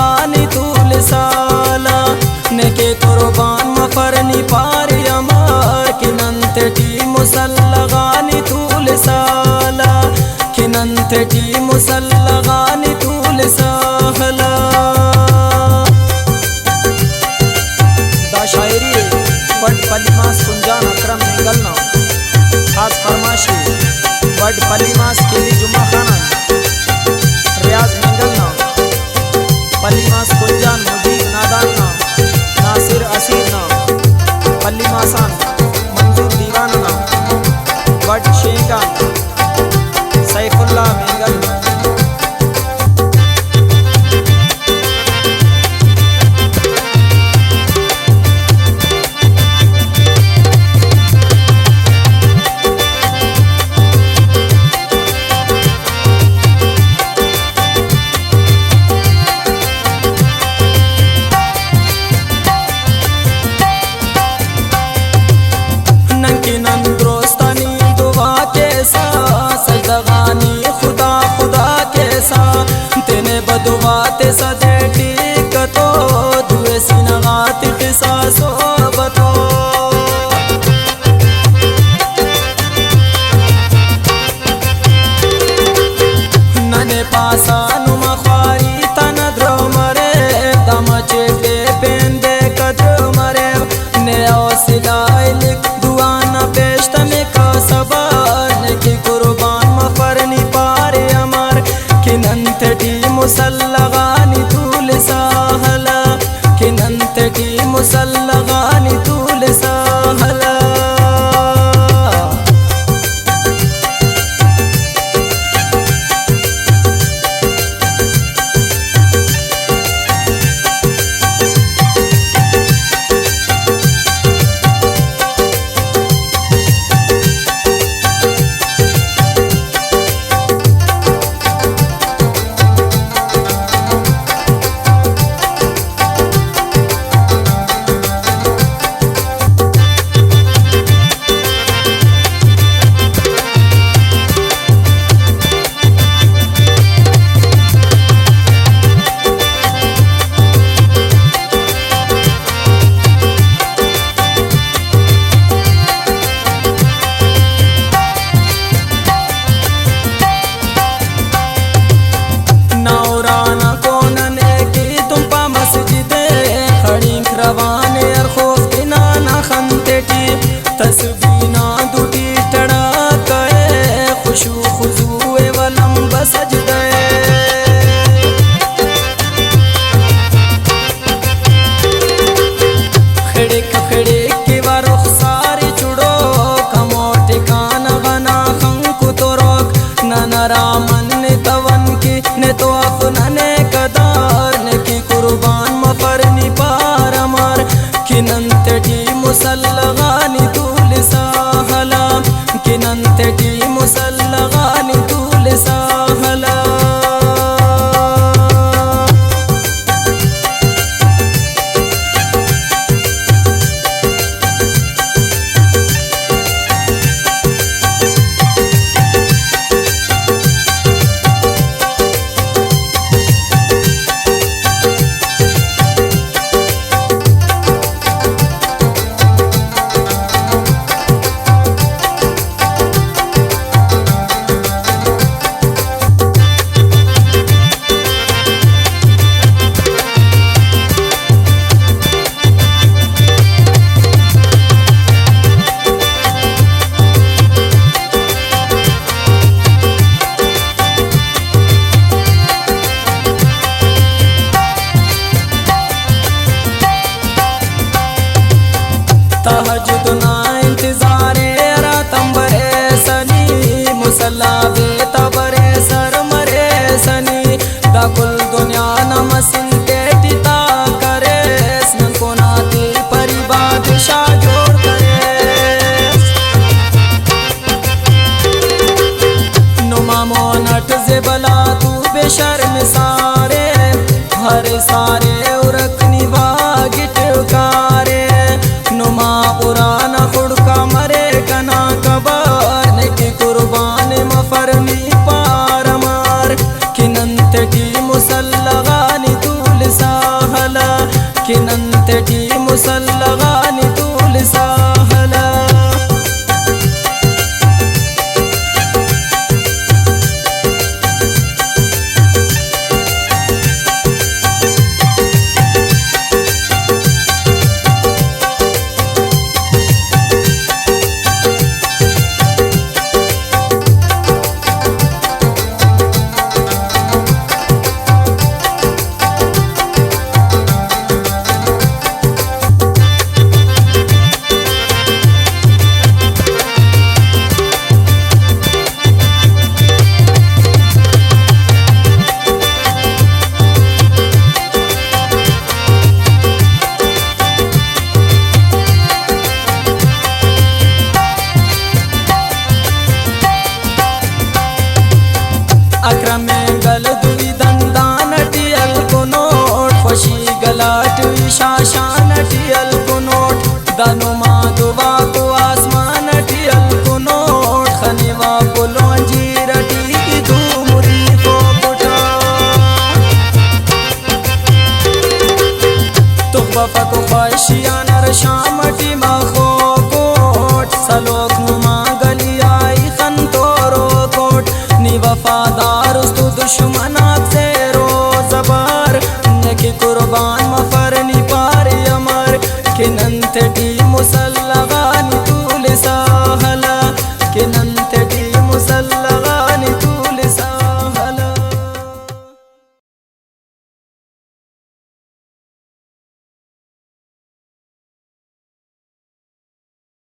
मुसल्लगानी तूल साला नेके कुर्बान मफरनी पारी अमार किनंतटी मुसल्लगानी तूल साला किनंतटी मुसल्लगानी तूल साला। दा शायरी बड पलिमास कुंजान अकरम निगलना खास फरमाशी बड पलिमास के लिए जुम्मा खाना रियाज मंगलना पलिमास कुंजान मुजीब नादान ना नासिर असीर ना पलिमासान मंजूर दीवान ना बड शेखान सैफुल्लाह मंगलना। दुआते सदेटी कतो दुए सिनगात किसासो बतो नने पासानु मखारी तनद्रो मरे दमचे के पेंदे कद्रो मरे ने औसिलाई लिख दुआ न पेशत में का सबार की कुर्बान मफरनी पारे अमर किनंतटी मुसल्लगानी तूल साहला किनंतटी मुसल्लगानी तूल साहला। तस्बीना दुटी टड़ा कए खुशू खुजूए वलम बसज गए खड़े खड़े के वरुख सारे चुड़ो कमो टिकाना बना खंकु तो रोक ननरा मन ने तवन की ने तो अपने कदार ने की कुर्बान मफरनी पार अमर किनंतटी मुसल्लगानी साहला किनंतटी मुसल्लगानी तूल साहला। तहज्जुद ना इंतजारे रातम बरे सनी मुसल्ला बे तबरे सर मरे सनी दाकुल दुनिया नमसिन के टिता करे स्न को नाती परी बादशाह जोड़ करे नुमा मोनट से बला तू बेशर्म सारे हर सारे उरकनी वागिट कारे नुमा उराना खुड़का मरे कना कबार ने की कुर्बान मफरनी पार मार किनंतटी मुसल्लगानी तूल सा किनंतटी मुसल्लगानी तूल साहला अक्रमे गल दुई दंदानटी अलकुनोट खुशी गलाट शाशानटी अलकुनोट दनुमा दुबा को आसमानटी अलकुनोट खनिवा पुलोंजीरटी धूमरी को कुटा तुखबा को ख्वाहिशियानर शामटी मखो कोट सलोक नुमा गलियाई खंतोरो कोट नी वफादार दुश्मनात से रोज़बार नकी कुर्बान मफरनी पारी अमर किनंतटी मुसल्लगा